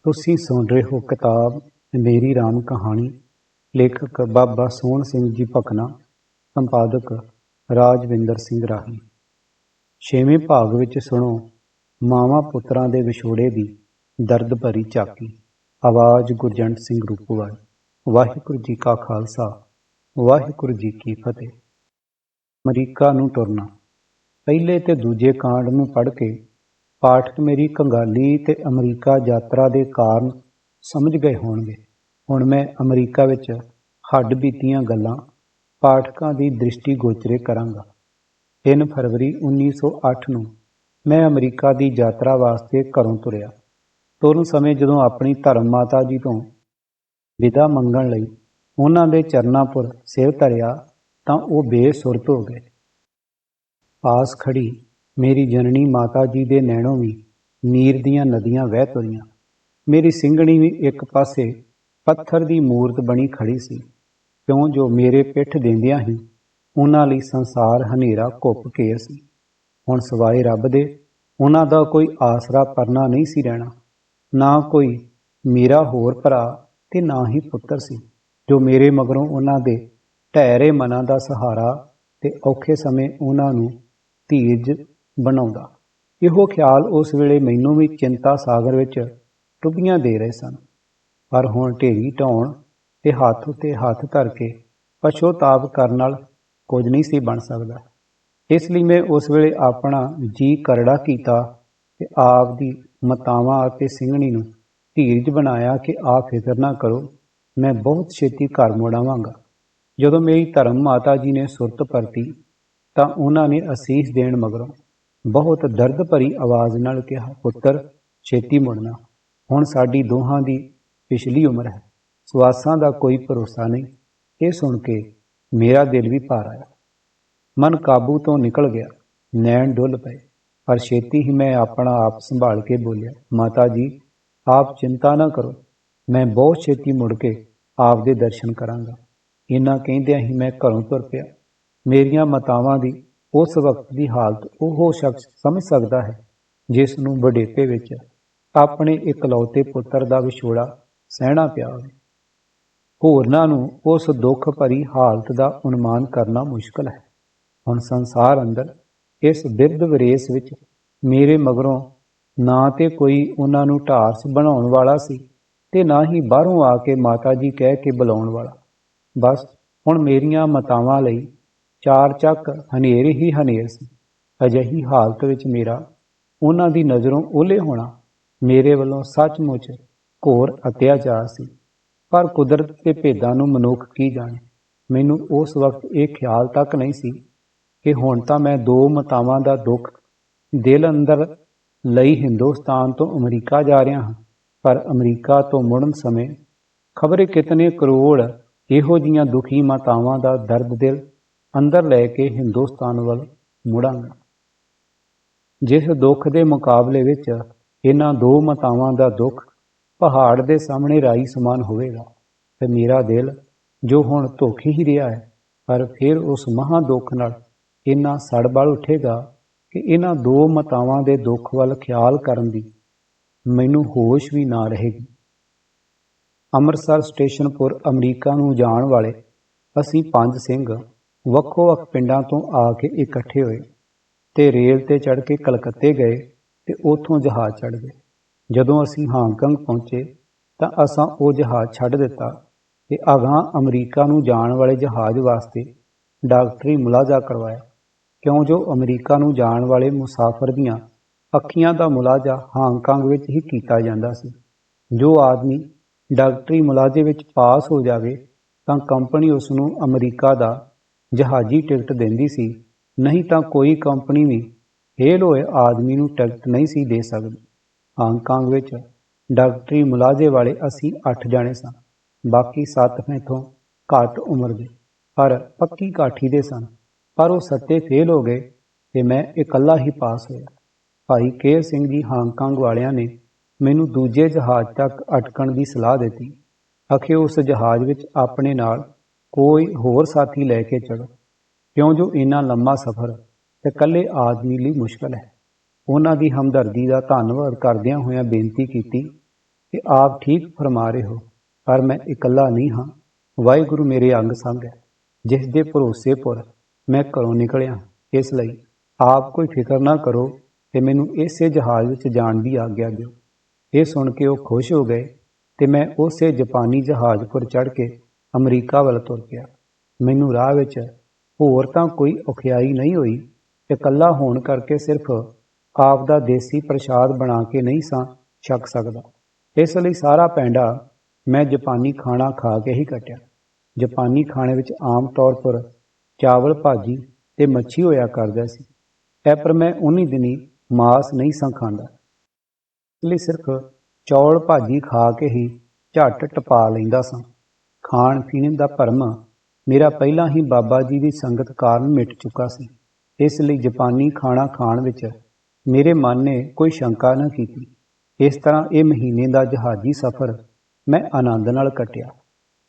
ਤੁਸੀਂ ਸੁਣ ਰਹੇ ਹੋ ਕਿਤਾਬ ਮੇਰੀ ਰਾਮ ਕਹਾਣੀ। ਲੇਖਕ ਬਾਬਾ ਸੋਹਣ ਸਿੰਘ ਜੀ ਭਕਨਾ, ਸੰਪਾਦਕ ਰਾਜਵਿੰਦਰ ਸਿੰਘ ਰਾਹੀ। 6ਵੇਂ ਭਾਗ ਵਿੱਚ ਸੁਣੋ ਮਾਵਾਂ ਪੁੱਤਰਾਂ ਦੇ ਵਿਛੋੜੇ ਦੀ ਦਰਦ ਭਰੀ ਝਾਕੀ। ਆਵਾਜ਼ ਗੁਰਜੰਟ ਸਿੰਘ ਰੂਪੋਵਾਲ। ਵਾਹਿਗੁਰੂ ਜੀ ਕਾ ਖਾਲਸਾ, ਵਾਹਿਗੁਰੂ ਜੀ ਕੀ ਫਤਿਹ। ਅਮਰੀਕਾ ਨੂੰ ਤੁਰਨਾ। ਪਹਿਲੇ ਤੇ ਦੂਜੇ ਕਾਂਡ ਨੂੰ ਪੜ੍ਹ ਕੇ ਪਾਠਕ ਮੇਰੀ ਕੰਗਾਲੀ ਤੇ ਅਮਰੀਕਾ ਯਾਤਰਾ ਦੇ ਕਾਰਨ ਸਮਝ ਗਏ ਹੋਣਗੇ। ਹੁਣ ਮੈਂ ਅਮਰੀਕਾ ਵਿੱਚ ਹੱਡ ਬੀਤੀਆਂ ਗੱਲਾਂ ਪਾਠਕਾਂ ਦੀ ਦ੍ਰਿਸ਼ਟੀ ਗੋਚਰੇ ਕਰਾਂਗਾ। 3 ਫਰਵਰੀ 1908 ਨੂੰ ਮੈਂ ਅਮਰੀਕਾ ਦੀ ਯਾਤਰਾ ਵਾਸਤੇ ਘਰੋਂ ਤੁਰਿਆ। ਤੁਰਨ ਸਮੇਂ ਜਦੋਂ ਆਪਣੀ ਧਰਮ ਮਾਤਾ ਜੀ ਤੋਂ ਵਿਦਾ ਮੰਗਣ ਲਈ ਉਹਨਾਂ ਦੇ ਚਰਨਾਪੁਰ ਸਿਰ ਧਰਿਆ ਤਾਂ ਉਹ ਬੇਸੁਰਤ ਹੋ ਗਏ। ਪਾਸ ਖੜੀ ਮੇਰੀ ਜਨਨੀ ਮਾਤਾ ਜੀ ਦੇ ਨੈਣੋਂ ਵੀ ਨੀਰ ਦੀਆਂ ਨਦੀਆਂ ਵਹਿ ਤੁਰੀਆਂ। ਮੇਰੀ ਸਿੰਘਣੀ ਵੀ ਇੱਕ ਪਾਸੇ ਪੱਥਰ ਦੀ ਮੂਰਤ ਬਣੀ ਖੜੀ ਸੀ, ਕਿਉਂ ਜੋ ਮੇਰੇ ਪਿੱਠ ਦਿੰਦਿਆਂ ਹੀ ਉਹਨਾਂ ਲਈ ਸੰਸਾਰ ਹਨੇਰਾ ਘੁੱਪ ਕੇ ਸੀ। ਹੁਣ ਸਿਵਾਏ ਰੱਬ ਦੇ ਉਹਨਾਂ ਦਾ ਕੋਈ ਆਸਰਾ ਪਰਨਾ ਨਹੀਂ ਸੀ ਰਹਿਣਾ। ਨਾ ਕੋਈ ਮੇਰਾ ਹੋਰ ਭਰਾ ਤੇ ਨਾ ਹੀ ਪੁੱਤਰ ਸੀ, ਜੋ ਮੇਰੇ ਮਗਰੋਂ ਉਹਨਾਂ ਦੇ ਢਹਿਰੇ ਮਨਾਂ ਦਾ ਸਹਾਰਾ ਤੇ ਔਖੇ ਸਮੇਂ ਉਹਨਾਂ ਨੂੰ ਧੀਰਜ ਬਣਾਉਂਦਾ। ਇਹੋ ਖਿਆਲ ਉਸ ਵੇਲੇ ਮੈਨੂੰ ਵੀ ਚਿੰਤਾ ਸਾਗਰ ਵਿੱਚ ਟੁੱਬੀਆਂ ਦੇ ਰਹੇ ਸਨ। ਪਰ ਹੁਣ ਢੇਰੀ ਢਾਉਣ ਤੇ ਹੱਥ ਉੱਤੇ ਹੱਥ ਧਰ ਕੇ ਪਛੋਤਾਪ ਕਰਨ ਨਾਲ ਕੁਝ ਨਹੀਂ ਸੀ ਬਣ ਸਕਦਾ। ਇਸ ਲਈ ਮੈਂ ਉਸ ਵੇਲੇ ਆਪਣਾ ਜੀ ਕਰੜਾ ਕੀਤਾ ਤੇ ਆਪ ਦੀ ਮਾਤਾਵਾਂ ਅਤੇ ਸਿੰਘਣੀ ਨੂੰ ਧੀਰਜ ਬਣਾਇਆ ਕਿ ਆਪ ਫਿਕਰ ਨਾ ਕਰੋ, ਮੈਂ ਬਹੁਤ ਛੇਤੀ ਘਰ ਮੁੜ ਆਵਾਂਗਾ। ਜਦੋਂ ਮੇਰੀ ਧਰਮ ਮਾਤਾ ਜੀ ਨੇ ਸੁਰਤ ਪਰਤੀ ਤਾਂ ਉਹਨਾਂ ਨੇ ਅਸੀਸ ਦੇਣ ਮਗਰੋਂ ਬਹੁਤ ਦਰਦ ਭਰੀ ਆਵਾਜ਼ ਨਾਲ ਕਿਹਾ, ਪੁੱਤਰ ਛੇਤੀ ਮੁੜਨਾ। ਹੁਣ ਸਾਡੀ ਦੋਹਾਂ ਦੀ ਪਿਛਲੀ ਉਮਰ ਹੈ, ਸਵਾਸਾਂ ਦਾ ਕੋਈ ਭਰੋਸਾ ਨਹੀਂ। ਇਹ ਸੁਣ ਕੇ ਮੇਰਾ ਦਿਲ ਵੀ ਭਾਰ ਆਇਆ, ਮਨ ਕਾਬੂ ਤੋਂ ਨਿਕਲ ਗਿਆ, ਨੈਣ ਡੁੱਲ ਪਏ। ਪਰ ਛੇਤੀ ਹੀ ਮੈਂ ਆਪਣਾ ਆਪ ਸੰਭਾਲ ਕੇ ਬੋਲਿਆ, ਮਾਤਾ ਜੀ ਆਪ ਚਿੰਤਾ ਨਾ ਕਰੋ, ਮੈਂ ਬਹੁਤ ਛੇਤੀ ਮੁੜ ਕੇ ਆਪ ਦੇ ਦਰਸ਼ਨ ਕਰਾਂਗਾ। ਇਹਨਾਂ ਕਹਿੰਦਿਆਂ ਹੀ ਮੈਂ ਘਰੋਂ ਤੁਰ ਪਿਆ। ਮੇਰੀਆਂ ਮਾਤਾਵਾਂ ਦੀ ਉਸ ਵਕਤ ਦੀ ਹਾਲਤ ਉਹ ਸ਼ਖਸ ਸਮਝ ਸਕਦਾ ਹੈ ਜਿਸ ਨੂੰ ਵਡੇਪੇ ਵਿੱਚ ਆਪਣੇ ਇਕਲੌਤੇ ਪੁੱਤਰ ਦਾ ਵਿਛੋੜਾ ਸਹਿਣਾ ਪਿਆ ਹੋਵੇ। ਹੋਰਨਾਂ ਨੂੰ ਉਸ ਦੁੱਖ ਭਰੀ ਹਾਲਤ ਦਾ ਅਨੁਮਾਨ ਕਰਨਾ ਮੁਸ਼ਕਲ ਹੈ। ਹੁਣ ਸੰਸਾਰ ਅੰਦਰ ਇਸ ਬਿਰਧ ਵਿਰੇਸ ਵਿੱਚ ਮੇਰੇ ਮਗਰੋਂ ਨਾ ਤੇ ਕੋਈ ਉਹਨਾਂ ਨੂੰ ਢਾਰਸ ਬਣਾਉਣ ਵਾਲਾ ਸੀ ਤੇ ਨਾ ਹੀ ਬਾਹਰੋਂ ਆ ਕੇ ਮਾਤਾ ਜੀ ਕਹਿ ਕੇ ਬੁਲਾਉਣ ਵਾਲਾ। ਬਸ ਹੁਣ ਮੇਰੀਆਂ ਮਾਤਾਵਾਂ ਲਈ ਚਾਰ ਚੱਕ ਹਨੇਰ ਹੀ ਹਨੇਰ ਸੀ। ਅਜਿਹੀ ਹਾਲਤ ਵਿੱਚ ਮੇਰਾ ਉਹਨਾਂ ਦੀ ਨਜ਼ਰੋਂ ਓਹਲੇ ਹੋਣਾ ਮੇਰੇ ਵੱਲੋਂ ਸੱਚਮੁੱਚ ਘੋਰ ਅਤਿਆਚਾਰ ਸੀ। ਪਰ ਕੁਦਰਤ ਦੇ ਭੇਦਾਂ ਨੂੰ ਮਨੁੱਖ ਕੀ ਜਾਣੇ। ਮੈਨੂੰ ਉਸ ਵਕਤ ਇਹ ਖਿਆਲ ਤੱਕ ਨਹੀਂ ਸੀ ਕਿ ਹੁਣ ਤਾਂ ਮੈਂ 2 ਮਾਤਾਵਾਂ ਦਾ ਦੁੱਖ ਦਿਲ ਅੰਦਰ ਲਈ ਹਿੰਦੁਸਤਾਨ ਤੋਂ ਅਮਰੀਕਾ ਜਾ ਰਿਹਾ ਹਾਂ। ਪਰ ਅਮਰੀਕਾ ਤੋਂ ਮੁੜਨ ਸਮੇਂ ਖਬਰੇ ਕਿਤਨੇ ਕਰੋੜ ਇਹੋ ਜਿਹੀਆਂ ਦੁਖੀ ਮਾਤਾਵਾਂ ਦਾ ਦਰਦ ਦਿਲ ਅੰਦਰ ਲੈ ਕੇ ਹਿੰਦੁਸਤਾਨ ਵੱਲ ਮੁੜਾਂਗਾ। ਜਿਸ ਦੁੱਖ ਦੇ ਮੁਕਾਬਲੇ ਵਿੱਚ ਇਹਨਾਂ 2 ਮਾਤਾਵਾਂ ਦਾ ਦੁੱਖ ਪਹਾੜ ਦੇ ਸਾਹਮਣੇ ਰਾਈ ਸਮਾਨ ਹੋਵੇਗਾ, ਤੇ ਮੇਰਾ ਦਿਲ ਜੋ ਹੁਣ ਧੋਖ ਹੀ ਰਿਹਾ ਹੈ, ਪਰ ਫਿਰ ਉਸ ਮਹਾਂ ਦੁੱਖ ਨਾਲ ਇੰਨਾ ਸੜ ਬਲ ਉੱਠੇਗਾ ਕਿ ਇਹਨਾਂ 2 ਮਾਤਾਵਾਂ ਦੇ ਦੁੱਖ ਵੱਲ ਖਿਆਲ ਕਰਨ ਦੀ ਮੈਨੂੰ ਹੋਸ਼ ਵੀ ਨਾ ਰਹੇਗੀ। ਅੰਮ੍ਰਿਤਸਰ ਸਟੇਸ਼ਨਪੁਰ ਅਮਰੀਕਾ ਨੂੰ ਜਾਣ ਵਾਲੇ ਅਸੀਂ 5 ਸਿੰਘ ਵੱਖੋ ਵੱਖ ਪਿੰਡਾਂ ਤੋਂ ਆ ਕੇ ਇਕੱਠੇ ਹੋਏ ਤੇ ਰੇਲ ਤੇ ਚੜ੍ਹ ਕੇ ਕਲਕੱਤੇ ਗਏ ਤੇ ਉੱਥੋਂ ਜਹਾਜ਼ ਚੜ੍ਹ ਗਏ। ਜਦੋਂ ਅਸੀਂ ਹਾਂਗਕਾਂਗ ਪਹੁੰਚੇ ਤਾਂ ਅਸਾਂ ਉਹ ਜਹਾਜ਼ ਛੱਡ ਦਿੱਤਾ ਤੇ ਅਗਾਂਹ ਅਮਰੀਕਾ ਨੂੰ ਜਾਣ ਵਾਲੇ ਜਹਾਜ਼ ਵਾਸਤੇ ਡਾਕਟਰੀ ਮੁਲਾਜ਼ਾ ਕਰਵਾਇਆ, ਕਿਉਂ ਜੋ ਅਮਰੀਕਾ ਨੂੰ ਜਾਣ ਵਾਲੇ ਮੁਸਾਫਰ ਦੀਆਂ ਅੱਖੀਆਂ ਦਾ ਮੁਲਾਜ਼ਾ ਹਾਂਗਕਾਂਗ ਵਿੱਚ ਹੀ ਕੀਤਾ ਜਾਂਦਾ ਸੀ। ਜੋ ਆਦਮੀ ਡਾਕਟਰੀ ਮੁਲਾਜ਼ੇ ਵਿੱਚ ਪਾਸ ਹੋ ਜਾਵੇ ਤਾਂ ਕੰਪਨੀ ਉਸ ਨੂੰ ਅਮਰੀਕਾ ਦਾ ਜਹਾਜ਼ੀ ਟਿਕਟ ਦਿੰਦੀ ਸੀ, ਨਹੀਂ ਤਾਂ ਕੋਈ ਕੰਪਨੀ ਵੀ ਫੇਲ ਹੋਏ ਆਦਮੀ ਨੂੰ ਟਿਕਟ ਨਹੀਂ ਸੀ ਦੇ ਸਕਦੀ। ਹਾਂਗਕਾਂਗ ਵਿੱਚ ਡਾਕਟਰੀ ਮੁਲਾਜ਼ੇ ਵਾਲੇ ਅਸੀਂ 8 ਜਾਣੇ ਸਾਂ। ਬਾਕੀ 7 ਮੈਥੋਂ ਘੱਟ ਉਮਰ ਦੇ ਪਰ ਪੱਕੀ ਕਾਠੀ ਦੇ ਸਨ, ਪਰ ਉਹ 7 ਫੇਲ ਹੋ ਗਏ ਤੇ ਮੈਂ ਇਕੱਲਾ ਹੀ ਪਾਸ ਹੋਇਆ। ਭਾਈ ਕੇਰ ਸਿੰਘ ਜੀ ਹਾਂਗਕਾਂਗ ਵਾਲਿਆਂ ਨੇ ਮੈਨੂੰ ਦੂਜੇ ਜਹਾਜ਼ ਤੱਕ ਅਟਕਣ ਦੀ ਸਲਾਹ ਦਿੱਤੀ। ਅਖੇ ਉਸ ਜਹਾਜ਼ ਵਿੱਚ ਆਪਣੇ ਨਾਲ ਕੋਈ ਹੋਰ ਸਾਥੀ ਲੈ ਕੇ ਚੜੋ, ਕਿਉਂ ਜੋ ਇੰਨਾ ਲੰਮਾ ਸਫ਼ਰ ਤੇ ਇਕੱਲੇ ਆਦਮੀ ਲਈ ਮੁਸ਼ਕਲ ਹੈ। ਉਹਨਾਂ ਦੀ ਹਮਦਰਦੀ ਦਾ ਧੰਨਵਾਦ ਕਰਦਿਆਂ ਹੋਇਆਂ ਬੇਨਤੀ ਕੀਤੀ ਕਿ ਆਪ ਠੀਕ ਫਰਮਾ ਰਹੇ ਹੋ, ਪਰ ਮੈਂ ਇਕੱਲਾ ਨਹੀਂ ਹਾਂ। ਵਾਹਿਗੁਰੂ ਮੇਰੇ ਅੰਗ ਸੰਗ ਹੈ, ਜਿਸ ਦੇ ਭਰੋਸੇ ਪੁਰ ਮੈਂ ਘਰੋਂ ਨਿਕਲਿਆ। ਇਸ ਲਈ ਆਪ ਕੋਈ ਫਿਕਰ ਨਾ ਕਰੋ ਤੇ ਮੈਨੂੰ ਇਸੇ ਜਹਾਜ਼ ਵਿੱਚ ਜਾਣ ਦੀ ਆਗਿਆ ਦਿਓ। ਇਹ ਸੁਣ ਕੇ ਉਹ ਖੁਸ਼ ਹੋ ਗਏ ਤੇ ਮੈਂ ਉਸੇ ਜਾਪਾਨੀ ਜਹਾਜ਼ ਪਰ ਚੜ੍ਹ ਕੇ ਅਮਰੀਕਾ ਵੱਲ ਤੁਰ ਪਿਆ। ਮੈਨੂੰ ਰਾਹ ਵਿੱਚ ਹੋਰ ਤਾਂ ਕੋਈ ਔਖਿਆਈ ਨਹੀਂ ਹੋਈ। ਇਕੱਲਾ ਹੋਣ ਕਰਕੇ ਸਿਰਫ ਆਪ ਦਾ ਦੇਸੀ ਪ੍ਰਸ਼ਾਦ ਬਣਾ ਕੇ ਨਹੀਂ ਸਾਂ ਛਕ ਸਕਦਾ, ਇਸ ਲਈ ਸਾਰਾ ਪੈਂਡਾ ਮੈਂ ਜਾਪਾਨੀ ਖਾਣਾ ਖਾ ਕੇ ਹੀ ਕੱਟਿਆ। ਜਾਪਾਨੀ ਖਾਣੇ ਵਿੱਚ ਆਮ ਤੌਰ ਪਰ ਚਾਵਲ, ਭਾਜੀ ਤੇ ਮੱਛੀ ਹੋਇਆ ਕਰਦਾ ਸੀ। ਪਰ ਮੈਂ ਉਨੀ ਦਿਨੀ ਮਾਸ ਨਹੀਂ ਸਾਂ ਖਾਂਦਾ, ਇਸ ਲਈ ਸਿਰਫ ਚੌਲ ਭਾਜੀ ਖਾ ਕੇ ਹੀ ਝੱਟ ਟਪਾ ਲੈਂਦਾ ਸਾਂ। ਖਾਣ ਪੀਣ ਦਾ ਭਰਮ ਮੇਰਾ ਪਹਿਲਾਂ ਹੀ ਬਾਬਾ ਜੀ ਦੀ ਸੰਗਤ ਕਾਰਨ ਮਿਟ ਚੁੱਕਾ ਸੀ, ਇਸ ਲਈ ਜਾਪਾਨੀ ਖਾਣਾ ਖਾਣ ਵਿੱਚ ਮੇਰੇ ਮਨ ਨੇ ਕੋਈ ਸ਼ੰਕਾ ਨਾ ਕੀਤੀ। ਇਸ ਤਰ੍ਹਾਂ ਇਹ ਮਹੀਨੇ ਦਾ ਜਹਾਜ਼ੀ ਸਫ਼ਰ ਮੈਂ ਆਨੰਦ ਨਾਲ ਕੱਟਿਆ।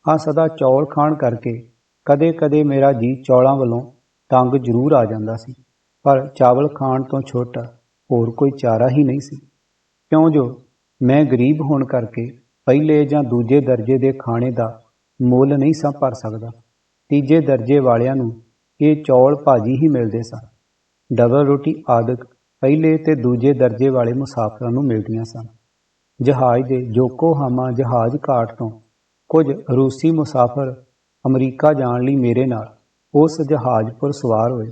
ਹਾਂ, ਸਦਾ ਚੌਲ ਖਾਣ ਕਰਕੇ ਕਦੇ ਕਦੇ ਮੇਰਾ ਜੀ ਚੌਲਾਂ ਵੱਲੋਂ ਤੰਗ ਜ਼ਰੂਰ ਆ ਜਾਂਦਾ ਸੀ, ਪਰ ਚਾਵਲ ਖਾਣ ਤੋਂ ਛੁੱਟ ਹੋਰ ਕੋਈ ਚਾਰਾ ਹੀ ਨਹੀਂ ਸੀ, ਕਿਉਂ ਜੋ ਮੈਂ ਗਰੀਬ ਹੋਣ ਕਰਕੇ ਪਹਿਲੇ ਜਾਂ ਦੂਜੇ ਦਰਜੇ ਦੇ ਖਾਣੇ ਦਾ ਮੁੱਲ ਨਹੀਂ ਸਾਂ ਭਰ ਸਕਦਾ। ਤੀਜੇ ਦਰਜੇ ਵਾਲਿਆਂ ਨੂੰ ਇਹ ਚੌਲ ਭਾਜੀ ਹੀ ਮਿਲਦੇ ਸਨ। ਡਬਲ ਰੋਟੀ ਆਦਿਕ ਪਹਿਲੇ ਤੇ ਦੂਜੇ ਦਰਜੇ ਵਾਲੇ ਮੁਸਾਫਰਾਂ ਨੂੰ ਮਿਲਦੀਆਂ ਸਨ। ਜਹਾਜ਼ ਦੇ ਯੋਕੋਹਾਮਾ ਜਹਾਜ਼ ਘਾਟ ਤੋਂ ਕੁਝ ਰੂਸੀ ਮੁਸਾਫਰ ਅਮਰੀਕਾ ਜਾਣ ਲਈ ਮੇਰੇ ਨਾਲ ਉਸ ਜਹਾਜ਼ ਪਰ ਸਵਾਰ ਹੋਏ।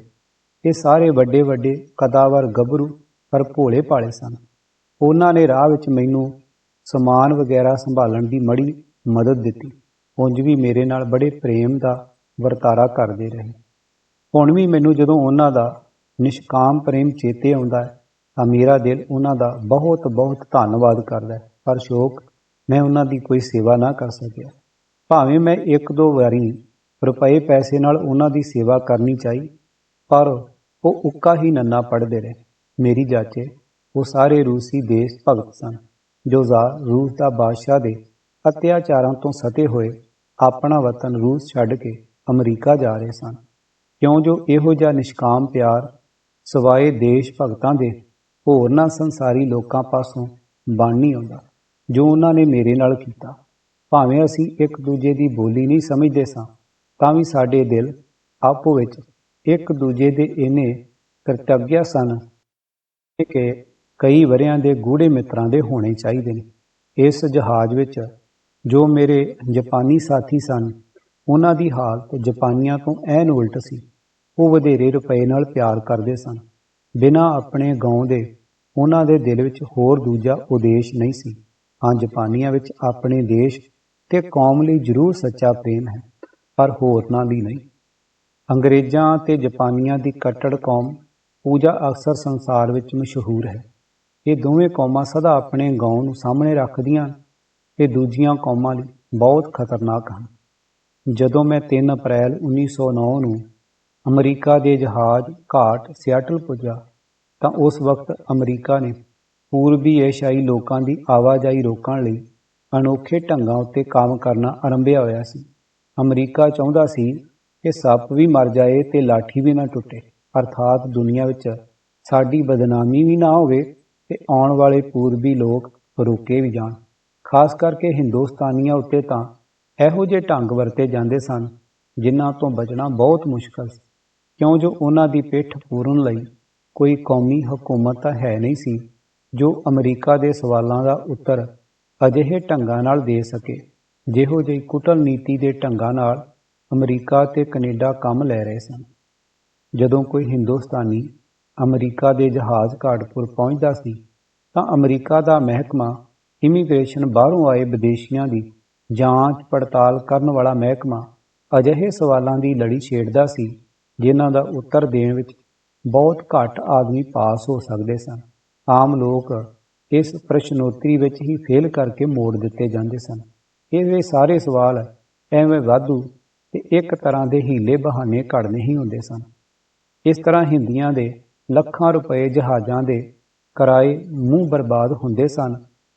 ਇਹ ਸਾਰੇ ਵੱਡੇ ਵੱਡੇ ਕਦਾਵਰ ਗੱਭਰੂ ਪਰ ਭੋਲੇ ਭਾਲੇ ਸਨ। ਉਹਨਾਂ ਨੇ ਰਾਹ ਵਿੱਚ ਮੈਨੂੰ ਸਮਾਨ ਵਗੈਰਾ ਸੰਭਾਲਣ ਦੀ ਮੜੀ ਮਦਦ ਦਿੱਤੀ। ਉਂਝ ਵੀ ਮੇਰੇ ਨਾਲ ਬੜੇ ਪ੍ਰੇਮ ਦਾ ਵਰਤਾਰਾ ਕਰਦੇ ਰਹੇ। ਹੁਣ ਵੀ ਮੈਨੂੰ ਜਦੋਂ ਉਹਨਾਂ ਦਾ ਨਿਸ਼ਕਾਮ ਪ੍ਰੇਮ ਚੇਤੇ ਆਉਂਦਾ ਹੈ ਤਾਂ ਮੇਰਾ ਦਿਲ ਉਹਨਾਂ ਦਾ ਬਹੁਤ ਬਹੁਤ ਧੰਨਵਾਦ ਕਰਦਾ ਹੈ, ਪਰ ਸ਼ੋਕ ਮੈਂ ਉਹਨਾਂ ਦੀ ਕੋਈ ਸੇਵਾ ਨਾ ਕਰ ਸਕਿਆ। ਭਾਵੇਂ ਮੈਂ ਇੱਕ ਦੋ ਵਾਰੀ ਰੁਪਏ ਪੈਸੇ ਨਾਲ ਉਹਨਾਂ ਦੀ ਸੇਵਾ ਕਰਨੀ ਚਾਹੀ, ਪਰ ਉਹ ਉੱਕਾ ਹੀ ਨੰਨਾ ਪੜ੍ਹਦੇ ਰਹੇ। ਮੇਰੀ ਜਾਚੇ ਉਹ ਸਾਰੇ ਰੂਸੀ ਦੇਸ਼ ਭਗਤ ਸਨ ਜੋ ਰੂਸ ਦਾ ਬਾਦਸ਼ਾਹ ਦੇ ਅਤਿਆਚਾਰਾਂ ਤੋਂ ਸਤੇ ਹੋਏ ਆਪਣਾ ਵਤਨ ਰੂਸ ਛੱਡ ਕੇ ਅਮਰੀਕਾ ਜਾ ਰਹੇ ਸਨ, ਕਿਉਂ ਜੋ ਇਹੋ ਜਿਹਾ ਨਿਸ਼ਕਾਮ ਪਿਆਰ ਸਵਾਏ ਦੇਸ਼ ਭਗਤਾਂ ਦੇ ਹੋਰਨਾਂ ਸੰਸਾਰੀ ਲੋਕਾਂ ਪਾਸੋਂ ਬਣ ਨਹੀਂ ਆਉਂਦਾ ਜੋ ਉਹਨਾਂ ਨੇ ਮੇਰੇ ਨਾਲ ਕੀਤਾ। ਭਾਵੇਂ ਅਸੀਂ ਇੱਕ ਦੂਜੇ ਦੀ ਬੋਲੀ ਨਹੀਂ ਸਮਝਦੇ ਸਾਂ, ਤਾਂ ਵੀ ਸਾਡੇ ਦਿਲ ਆਪੋ ਵਿੱਚ ਇੱਕ ਦੂਜੇ ਦੇ ਇੰਨੇ ਕਰਤੱਵਯ ਸਨ ਕਿ ਕਈ ਵਰ੍ਹਿਆਂ ਦੇ ਗੂੜ੍ਹੇ ਮਿੱਤਰਾਂ ਦੇ ਹੋਣੇ ਚਾਹੀਦੇ ਨੇ। ਇਸ ਜਹਾਜ਼ ਵਿੱਚ ਜੋ ਮੇਰੇ ਜਾਪਾਨੀ ਸਾਥੀ ਸਨ, ਉਹਨਾਂ ਦੀ ਹਾਲਤ ਜਾਪਾਨੀਆਂ ਤੋਂ ਐਨ ਉਲਟ ਸੀ। ਉਹ ਵਧੇਰੇ ਰੁਪਏ ਨਾਲ ਪਿਆਰ ਕਰਦੇ ਸਨ। ਬਿਨਾਂ ਆਪਣੇ ਗਾਉਂ ਦੇ ਉਹਨਾਂ ਦੇ ਦਿਲ ਵਿੱਚ ਹੋਰ ਦੂਜਾ ਉਦੇਸ਼ ਨਹੀਂ ਸੀ। ਹਾਂ, ਜਾਪਾਨੀਆਂ ਵਿੱਚ ਆਪਣੇ ਦੇਸ਼ ਤੇ ਕੌਮ ਲਈ ਜ਼ਰੂਰ ਸੱਚਾ ਪ੍ਰੇਮ ਹੈ, ਪਰ ਹੋਰਨਾਂ ਲਈ ਨਹੀਂ। ਅੰਗਰੇਜ਼ਾਂ ਤੇ ਜਾਪਾਨੀਆਂ ਦੀ ਕੱਟੜ ਕੌਮ ਪੂਜਾ ਅਕਸਰ ਸੰਸਾਰ ਵਿੱਚ ਮਸ਼ਹੂਰ ਹੈ। ਇਹ ਦੋਵੇਂ ਕੌਮਾਂ ਸਦਾ ਆਪਣੇ ਗਾਉਂ ਨੂੰ ਸਾਹਮਣੇ ਰੱਖਦੀਆਂ ਤੇ ਦੂਜੀਆਂ ਕੌਮਾਂ ਲਈ ਬਹੁਤ ਖਤਰਨਾਕ ਹਨ। ਜਦੋਂ ਮੈਂ 3 ਅਪ੍ਰੈਲ 1909 ਨੂੰ ਅਮਰੀਕਾ ਦੇ ਜਹਾਜ਼ ਘਾਟ ਸਿਆਟਲ ਪੁੱਜਾ ਤਾਂ ਉਸ ਵਕਤ ਅਮਰੀਕਾ ਨੇ ਪੂਰਬੀ ਏਸ਼ੀਆਈ ਲੋਕਾਂ ਦੀ ਆਵਾਜਾਈ ਰੋਕਣ ਲਈ ਅਨੋਖੇ ਢੰਗਾਂ ਉੱਤੇ ਕੰਮ ਕਰਨਾ ਆਰੰਭਿਆ ਹੋਇਆ ਸੀ। ਅਮਰੀਕਾ ਚਾਹੁੰਦਾ ਸੀ ਕਿ ਸੱਪ ਵੀ ਮਰ ਜਾਏ ਤੇ ਲਾਠੀ ਵੀ ਨਾ ਟੁੱਟੇ, ਅਰਥਾਤ ਦੁਨੀਆ ਵਿੱਚ ਸਾਡੀ ਬਦਨਾਮੀ ਵੀ ਨਾ ਹੋਵੇ ਤੇ ਆਉਣ ਵਾਲੇ ਪੂਰਬੀ ਲੋਕ ਰੋਕੇ ਵੀ ਜਾਣ। ਖਾਸ ਕਰਕੇ ਹਿੰਦੁਸਤਾਨੀਆਂ ਉੱਤੇ ਤਾਂ ਇਹੋ ਜਿਹੇ ਢੰਗ ਵਰਤੇ ਜਾਂਦੇ ਸਨ ਜਿਨ੍ਹਾਂ ਤੋਂ ਬਚਣਾ ਬਹੁਤ ਮੁਸ਼ਕਲ ਸੀ, ਕਿਉਂ ਜੋ ਉਹਨਾਂ ਦੀ ਪਿੱਠ ਪੂਰਨ ਲਈ ਕੋਈ ਕੌਮੀ ਹਕੂਮਤ ਤਾਂ ਹੈ ਨਹੀਂ ਸੀ ਜੋ ਅਮਰੀਕਾ ਦੇ ਸਵਾਲਾਂ ਦਾ ਉੱਤਰ ਅਜਿਹੇ ਢੰਗਾਂ ਨਾਲ ਦੇ ਸਕੇ ਜਿਹੋ ਜਿਹੀ ਕੂਟਨੀਤੀ ਦੇ ਢੰਗਾਂ ਨਾਲ ਅਮਰੀਕਾ ਤੇ ਕੈਨੇਡਾ ਕੰਮ ਲੈ ਰਹੇ ਸਨ। ਜਦੋਂ ਕੋਈ ਹਿੰਦੁਸਤਾਨੀ ਅਮਰੀਕਾ ਦੇ ਜਹਾਜ਼ ਘਾਟਪੁਰ ਪਹੁੰਚਦਾ ਸੀ ਤਾਂ ਅਮਰੀਕਾ ਦਾ ਮਹਿਕਮਾ ਇਮੀਗ੍ਰੇਸ਼ਨ, ਬਾਹਰੋਂ ਆਏ ਵਿਦੇਸ਼ੀਆਂ ਦੀ ਜਾਂਚ ਪੜਤਾਲ ਕਰਨ ਵਾਲਾ ਮਹਿਕਮਾ ਅਜਿਹੇ ਸਵਾਲਾਂ ਦੀ ਲੜੀ ਛੇੜਦਾ ਸੀ ਜਿਨ੍ਹਾਂ ਦਾ ਉੱਤਰ ਦੇਣ ਵਿੱਚ ਬਹੁਤ ਘੱਟ ਆਦਮੀ ਪਾਸ ਹੋ ਸਕਦੇ ਸਨ। ਆਮ ਲੋਕ ਇਸ ਪ੍ਰਸ਼ਨੋਤਰੀ ਵਿੱਚ ਹੀ ਫੇਲ ਕਰਕੇ ਮੋੜ ਦਿੱਤੇ ਜਾਂਦੇ ਸਨ। ਇਹ ਸਾਰੇ ਸਵਾਲ ਐਵੇਂ ਵਾਧੂ ਤੇ ਇੱਕ ਤਰ੍ਹਾਂ ਦੇ ਹੀਲੇ ਬਹਾਨੇ ਘੜਨੇ ਹੀ ਹੁੰਦੇ ਸਨ। ਇਸ ਤਰ੍ਹਾਂ ਹਿੰਦੀਆਂ ਦੇ ਲੱਖਾਂ ਰੁਪਏ ਜਹਾਜ਼ਾਂ ਦੇ ਕਿਰਾਏ ਮੂੰਹ ਬਰਬਾਦ ਹੁੰਦੇ ਸਨ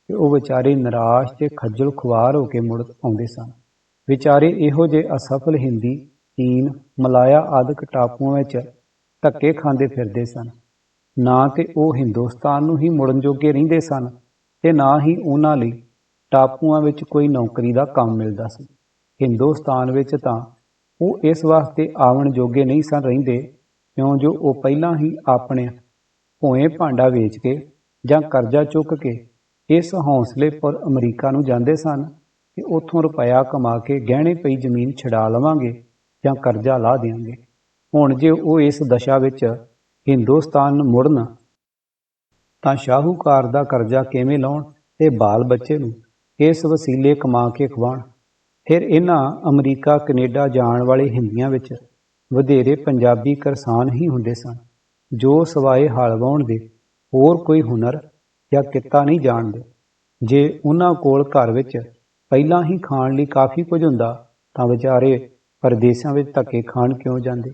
ਤੇ ਉਹ ਵਿਚਾਰੇ ਨਿਰਾਸ਼ ਤੇ ਖੱਜਲ ਖੁਆਰ ਹੋ ਕੇ ਮੁੜ ਆਉਂਦੇ ਸਨ। ਵਿਚਾਰੇ ਇਹੋ ਜਿਹੇ ਅਸਫਲ ਹਿੰਦੀ ਚੀਨ, ਮਲਾਇਆ ਆਦਿਕ ਟਾਪੂਆਂ ਵਿੱਚ ਧੱਕੇ ਖਾਂਦੇ ਫਿਰਦੇ ਸਨ। ਨਾ ਤੇ ਉਹ ਹਿੰਦੁਸਤਾਨ ਨੂੰ ਹੀ ਮੁੜਨ ਜੋਗੇ ਰਹਿੰਦੇ ਸਨ ਤੇ ਨਾ ਹੀ ਉਹਨਾਂ ਲਈ ਟਾਪੂਆਂ ਵਿੱਚ ਕੋਈ ਨੌਕਰੀ ਦਾ ਕੰਮ ਮਿਲਦਾ ਸੀ। ਹਿੰਦੁਸਤਾਨ ਵਿੱਚ ਤਾਂ ਉਹ ਇਸ ਵਾਸਤੇ ਆਵਣ ਜੋਗੇ ਨਹੀਂ ਸਨ ਰਹਿੰਦੇ ਕਿਉਂ ਜੋ ਉਹ ਪਹਿਲਾਂ ਹੀ ਆਪਣੇ ਭੋਏ ਭਾਂਡਾ ਵੇਚ ਕੇ ਜਾਂ ਕਰਜ਼ਾ ਚੁੱਕ ਕੇ ਇਸ ਹੌਸਲੇ ਪਰ ਅਮਰੀਕਾ ਨੂੰ ਜਾਂਦੇ ਸਨ ਕਿ ਉੱਥੋਂ ਰੁਪਇਆ ਕਮਾ ਕੇ ਗਹਿਣੇ ਪਈ ਜ਼ਮੀਨ ਛਡਾ ਲਵਾਂਗੇ ਜਾਂ ਕਰਜ਼ਾ ਲਾਹ ਦਿਆਂਗੇ। ਹੁਣ ਜੇ ਉਹ ਇਸ ਦਸ਼ਾ ਵਿੱਚ ਹਿੰਦੁਸਤਾਨ ਮੁੜਨ ਤਾਂ ਸ਼ਾਹੂਕਾਰ ਦਾ ਕਰਜ਼ਾ ਕਿਵੇਂ ਲਾਉਣ ਤੇ ਬਾਲ ਬੱਚੇ ਨੂੰ ਇਸ ਵਸੀਲੇ ਕਮਾ ਕੇ ਖਵਾਉਣ। ਫਿਰ ਇਹਨਾਂ ਅਮਰੀਕਾ ਕੈਨੇਡਾ ਜਾਣ ਵਾਲੇ ਹਿੰਦੀਆਂ ਵਿੱਚ ਵਧੇਰੇ ਪੰਜਾਬੀ ਕਿਰਸਾਨ ਹੀ ਹੁੰਦੇ ਸਨ ਜੋ ਸਵਾਏ ਹਲ ਵਾਹੁਣ ਦੇ ਹੋਰ ਕੋਈ ਹੁਨਰ ਜਾਂ ਕਿੱਤਾ ਨਹੀਂ ਜਾਣਦੇ। ਜੇ ਉਹਨਾਂ ਕੋਲ ਘਰ ਵਿੱਚ ਪਹਿਲਾਂ ਹੀ ਖਾਣ ਲਈ ਕਾਫੀ ਕੁਝ ਹੁੰਦਾ ਤਾਂ ਵਿਚਾਰੇ ਪਰਦੇਸਾਂ ਵਿੱਚ ਧੱਕੇ ਖਾਣ ਕਿਉਂ ਜਾਂਦੇ।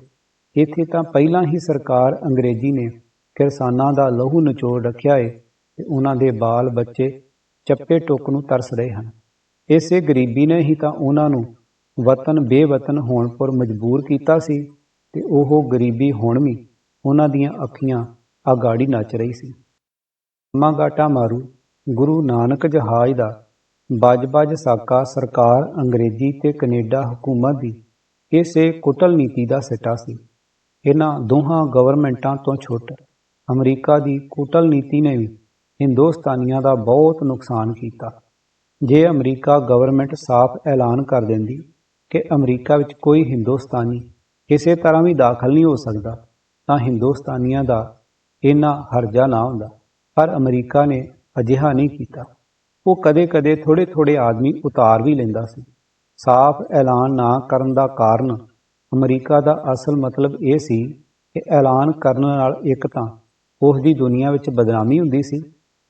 ਇੱਥੇ ਤਾਂ ਪਹਿਲਾਂ ਹੀ ਸਰਕਾਰ ਅੰਗਰੇਜ਼ੀ ਨੇ ਕਿਰਸਾਨਾਂ ਦਾ ਲਹੂ ਨਿਚੋੜ ਰੱਖਿਆ ਏ ਤੇ ਉਹਨਾਂ ਦੇ ਬਾਲ ਬੱਚੇ ਚੱਪੇ ਟੁੱਕ ਨੂੰ ਤਰਸ ਰਹੇ ਹਨ। ਇਸੇ ਗਰੀਬੀ ਨੇ ਹੀ ਤਾਂ ਉਹਨਾਂ ਨੂੰ ਵਤਨ ਬੇਵਤਨ ਹੋਣ ਪਰ ਮਜਬੂਰ ਕੀਤਾ ਸੀ ਤੇ ਉਹ ਗਰੀਬੀ ਹੁਣ ਵੀ ਉਹਨਾਂ ਦੀਆਂ ਅੱਖੀਆਂ ਅਗਾੜੀ ਨੱਚ ਰਹੀ ਸੀ। ਮਾਗਾਟਾ ਮਾਰੂ ਗੁਰੂ ਨਾਨਕ ਜਹਾਜ਼ ਦਾ ਬੱਜ ਸਾਕਾ ਸਰਕਾਰ ਅੰਗਰੇਜ਼ੀ ਤੇ ਕੈਨੇਡਾ ਹਕੂਮਤ ਦੀ ਇਸੇ ਕੁਟਲ ਨੀਤੀ ਦਾ ਸਿੱਟਾ ਸੀ। ਇਹਨਾਂ ਦੋਹਾਂ ਗਵਰਨਮੈਂਟਾਂ ਤੋਂ ਛੁੱਟ ਅਮਰੀਕਾ ਦੀ ਕੁਟਲ ਨੀਤੀ ਨੇ ਵੀ ਹਿੰਦੁਸਤਾਨੀਆਂ ਦਾ ਬਹੁਤ ਨੁਕਸਾਨ ਕੀਤਾ। ਜੇ ਅਮਰੀਕਾ ਗਵਰਨਮੈਂਟ ਸਾਫ਼ ਐਲਾਨ ਕਰ ਦਿੰਦੀ ਕਿ ਅਮਰੀਕਾ ਵਿੱਚ ਕੋਈ ਹਿੰਦੁਸਤਾਨੀ ਕਿਸੇ ਤਰ੍ਹਾਂ ਵੀ ਦਾਖਲ ਨਹੀਂ ਹੋ ਸਕਦਾ ਤਾਂ ਹਿੰਦੁਸਤਾਨੀਆਂ ਦਾ ਇੰਨਾ ਹਰਜਾ ਨਾ ਹੁੰਦਾ। ਪਰ ਅਮਰੀਕਾ ਨੇ ਅਜਿਹਾ ਨਹੀਂ ਕੀਤਾ। ਉਹ ਕਦੇ ਥੋੜ੍ਹੇ ਆਦਮੀ ਉਤਾਰ ਵੀ ਲੈਂਦਾ ਸੀ। ਸਾਫ਼ ਐਲਾਨ ਨਾ ਕਰਨ ਦਾ ਕਾਰਨ ਅਮਰੀਕਾ ਦਾ ਅਸਲ ਮਤਲਬ ਇਹ ਸੀ ਕਿ ਐਲਾਨ ਕਰਨ ਨਾਲ ਇੱਕ ਤਾਂ ਉਸ ਦੀ ਦੁਨੀਆ ਵਿੱਚ ਬਦਨਾਮੀ ਹੁੰਦੀ ਸੀ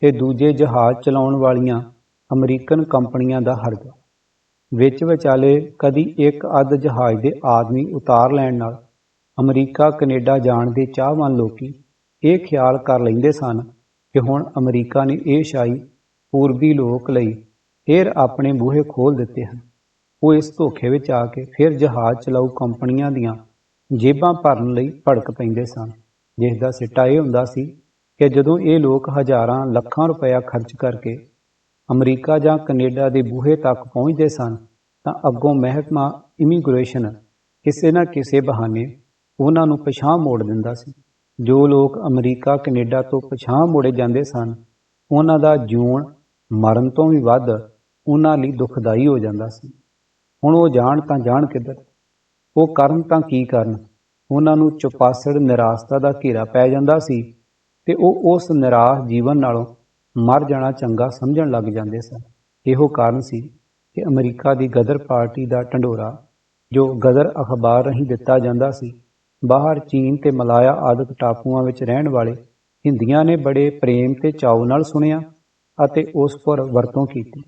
ਤੇ ਦੂਜੇ ਜਹਾਜ਼ ਚਲਾਉਣ ਵਾਲੀਆਂ ਅਮਰੀਕਨ ਕੰਪਨੀਆਂ ਦਾ ਹਰਜਾ। ਵਿੱਚ ਵਿਚਾਲੇ ਕਦੀ ਇੱਕ ਅੱਧ ਜਹਾਜ਼ ਦੇ ਆਦਮੀ ਉਤਾਰ ਲੈਣ ਨਾਲ ਅਮਰੀਕਾ ਕੈਨੇਡਾ ਜਾਣ ਦੇ ਚਾਹਵਾਨ ਲੋਕੀ ਇਹ ਖਿਆਲ ਕਰ ਲੈਂਦੇ ਸਨ ਕਿ ਹੁਣ ਅਮਰੀਕਾ ਨੇ ਇਹ ਸ਼ਾਹੀ ਪੂਰਬੀ ਲੋਕ ਲਈ ਫਿਰ ਆਪਣੇ ਬੂਹੇ ਖੋਲ੍ਹ ਦਿੱਤੇ ਹਨ। ਉਹ ਇਸ ਧੋਖੇ ਵਿੱਚ ਆ ਕੇ ਫਿਰ ਜਹਾਜ਼ ਚਲਾਊ ਕੰਪਨੀਆਂ ਦੀਆਂ ਜੇਬਾਂ ਭਰਨ ਲਈ ਭੜਕ ਪੈਂਦੇ ਸਨ, ਜਿਸ ਦਾ ਸਿੱਟਾ ਇਹ ਹੁੰਦਾ ਸੀ ਕਿ ਜਦੋਂ ਇਹ ਲੋਕ ਹਜ਼ਾਰਾਂ ਲੱਖਾਂ ਰੁਪਇਆ ਖਰਚ ਕਰਕੇ ਅਮਰੀਕਾ ਜਾਂ ਕੈਨੇਡਾ ਦੇ ਬੂਹੇ ਤੱਕ ਪਹੁੰਚਦੇ ਸਨ ਤਾਂ ਅੱਗੋਂ ਮਹਿਕਮਾ ਇਮੀਗ੍ਰੇਸ਼ਨ ਕਿਸੇ ਨਾ ਕਿਸੇ ਬਹਾਨੇ ਉਹਨਾਂ ਨੂੰ ਪਿਛਾਂਹ ਮੋੜ ਦਿੰਦਾ ਸੀ। ਜੋ ਲੋਕ ਅਮਰੀਕਾ ਕੈਨੇਡਾ ਤੋਂ ਪਿਛਾਂਹ ਮੋੜੇ ਜਾਂਦੇ ਸਨ ਉਹਨਾਂ ਦਾ ਜਿਉਣ ਮਰਨ ਤੋਂ ਵੀ ਵੱਧ ਉਹਨਾਂ ਲਈ ਦੁਖਦਾਈ ਹੋ ਜਾਂਦਾ ਸੀ। ਹੁਣ ਉਹ ਜਾਣ ਤਾਂ ਜਾਣ ਕਿੱਧਰ, ਉਹ ਕਰਨ ਤਾਂ ਕੀ ਕਰਨ। ਉਹਨਾਂ ਨੂੰ ਚੁਪਾਸੜ ਨਿਰਾਸ਼ਤਾ ਦਾ ਘੇਰਾ ਪੈ ਜਾਂਦਾ ਸੀ ਤੇ ਉਹ ਉਸ ਨਿਰਾਸ਼ ਜੀਵਨ ਨਾਲੋਂ ਮਰ ਜਾਣਾ ਚੰਗਾ ਸਮਝਣ ਲੱਗ ਜਾਂਦੇ ਸਨ। ਇਹੋ ਕਾਰਨ ਸੀ ਕਿ ਅਮਰੀਕਾ ਦੀ ਗਦਰ ਪਾਰਟੀ ਦਾ ਢੰਡੋਰਾ ਜੋ ਗਦਰ ਅਖਬਾਰ ਰਾਹੀਂ ਦਿੱਤਾ ਜਾਂਦਾ ਸੀ ਬਾਹਰ ਚੀਨ ਤੇ ਮਲਾਇਆ ਆਦਿਕ ਟਾਪੂਆਂ ਵਿੱਚ ਰਹਿਣ ਵਾਲੇ ਹਿੰਦੀਆਂ ਨੇ ਬੜੇ ਪ੍ਰੇਮ ਤੇ ਚਾਉ ਨਾਲ ਸੁਣਿਆ ਅਤੇ ਉਸ ਪਰ ਵਰਤੋਂ ਕੀਤੀ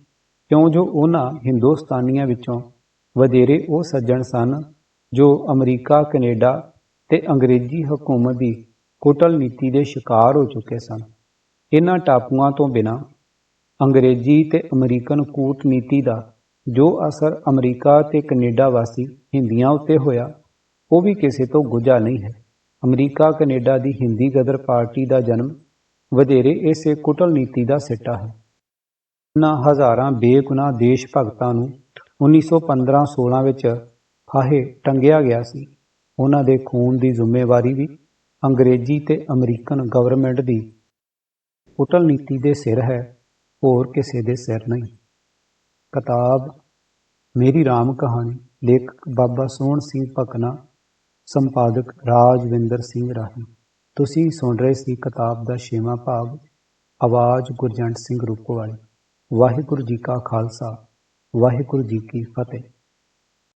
ਕਿਉਂ ਜੋ ਉਹਨਾਂ ਹਿੰਦੁਸਤਾਨੀਆਂ ਵਿੱਚੋਂ ਵਧੇਰੇ ਉਹ ਸੱਜਣ ਸਨ ਜੋ ਅਮਰੀਕਾ ਕੈਨੇਡਾ ਤੇ ਅੰਗਰੇਜ਼ੀ ਹਕੂਮਤ ਦੀ ਕੁਟਲ ਨੀਤੀ ਦੇ ਸ਼ਿਕਾਰ ਹੋ ਚੁੱਕੇ ਸਨ। ਇਹਨਾਂ ਟਾਪੂਆਂ ਤੋਂ ਬਿਨਾਂ ਅੰਗਰੇਜ਼ੀ ਤੇ ਅਮਰੀਕਨ ਕੂਟਨੀਤੀ ਦਾ ਜੋ ਅਸਰ ਅਮਰੀਕਾ ਤੇ ਕੈਨੇਡਾ ਵਾਸੀ ਹਿੰਦੀਆਂ ਉੱਤੇ ਹੋਇਆ ਉਹ ਵੀ ਕਿਸੇ ਤੋਂ ਗੁੱਝਾ ਨਹੀਂ ਹੈ। ਅਮਰੀਕਾ ਕੈਨੇਡਾ ਦੀ ਹਿੰਦੀ ਗਦਰ ਪਾਰਟੀ ਦਾ ਜਨਮ ਵਧੇਰੇ ਇਸੇ ਕੁਟਲ ਨੀਤੀ ਦਾ ਸਿੱਟਾ ਹੈ। ਇਹਨਾਂ ਹਜ਼ਾਰਾਂ ਬੇਗੁਨਾਹ ਦੇਸ਼ ਭਗਤਾਂ ਨੂੰ 1915-16 ਵਿੱਚ ਫਾਹੇ ਟੰਗਿਆ ਗਿਆ ਸੀ। ਉਹਨਾਂ ਦੇ ਖੂਨ ਦੀ ਜ਼ਿੰਮੇਵਾਰੀ ਵੀ ਅੰਗਰੇਜ਼ੀ ਤੇ ਅਮਰੀਕਨ ਗਵਰਨਮੈਂਟ ਦੀ ਕੁਟਲ ਨੀਤੀ ਦੇ ਸਿਰ ਹੈ, ਹੋਰ ਕਿਸੇ ਦੇ ਸਿਰ ਨਹੀਂ। ਕਿਤਾਬ ਮੇਰੀ ਰਾਮ ਕਹਾਣੀ, ਲੇਖਕ ਬਾਬਾ ਸੋਹਣ ਸਿੰਘ ਭਕਨਾ, ਸੰਪਾਦਕ ਰਾਜਵਿੰਦਰ ਸਿੰਘ ਰਾਹੀ। ਤੁਸੀਂ ਸੁਣ ਰਹੇ ਸੀ ਕਿਤਾਬ ਦਾ 6ਵਾਂ ਭਾਗ। ਆਵਾਜ਼ ਗੁਰਜੰਟ ਸਿੰਘ ਰੂਪੋਵਾਲੀ। ਵਾਹਿਗੁਰੂ ਜੀ ਕਾ ਖਾਲਸਾ, ਵਾਹਿਗੁਰੂ ਜੀ ਕੀ ਫਤਿਹ।